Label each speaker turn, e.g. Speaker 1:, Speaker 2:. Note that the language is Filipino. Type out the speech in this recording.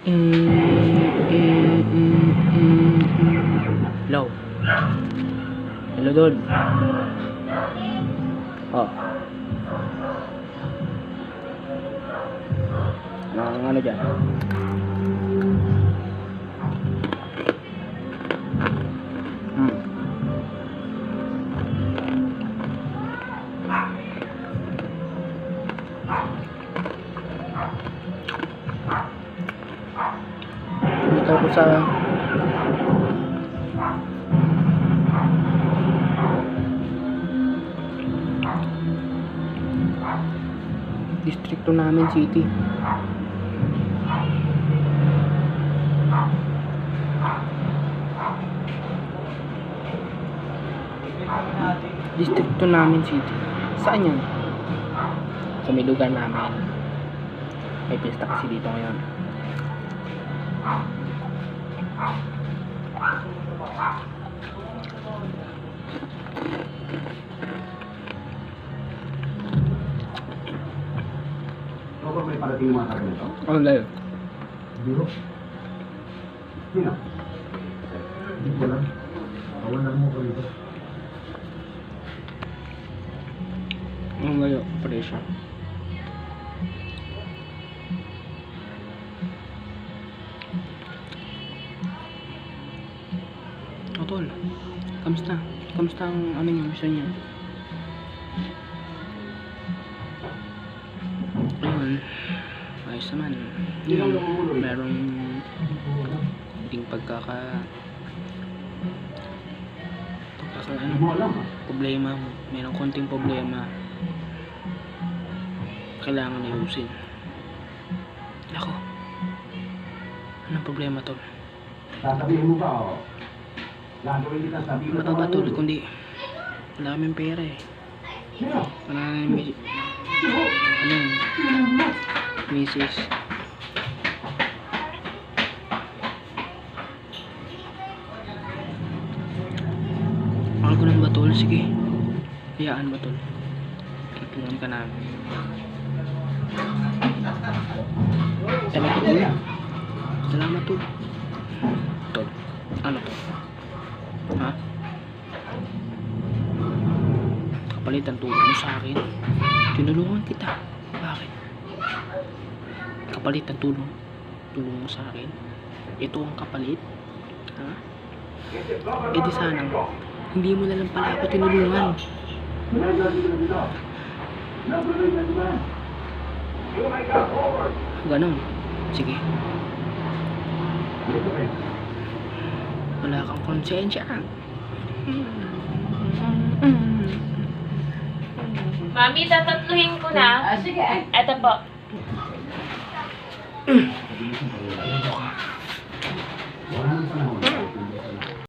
Speaker 1: Hello. Hello doon. Oh. Ano dyan? Dito ko sa distrito namin city. Distrito namin city. Saan yan? Sa may lugar namin. May pista kasi dito ngayon.
Speaker 2: Ano ba may parating mga karga nito?
Speaker 1: Ano layo?
Speaker 2: Biro? Sino? Hindi ko lang. Kawalan mo ko dito.
Speaker 1: Ano layo? Presyo. O tol, kamusta? Kamusta ang ano niyo, mission niyo? Ayun, ayos naman. Yun, merong ting problema, merong konting problema kailangan ayusin. Nako, anong problema tol?
Speaker 2: Sasabihin mo ba o? Gagawin kita sabihin mo
Speaker 1: Ano ba tol, kundi wala kaming pera eh.
Speaker 2: Sino?
Speaker 1: Wala namin ano yun, misis. Mahal ko ng batol, sige. Hayaan batol. Tulungan ka namin. Talaga tol. Salamat tol. Tol. Ano to? Ha? Kapalit ang tulong mo sa akin. Tinulungan kita. Bakit? Kapalit ang tulong mo sa akin. Ito ang kapalit. Ha? E di sana hindi mo na lang pala ako tinulungan. Ganon. Sige. Wala kang konsensya.
Speaker 3: Mami, tatatluhin ko na.
Speaker 4: Sige.
Speaker 3: Eto po.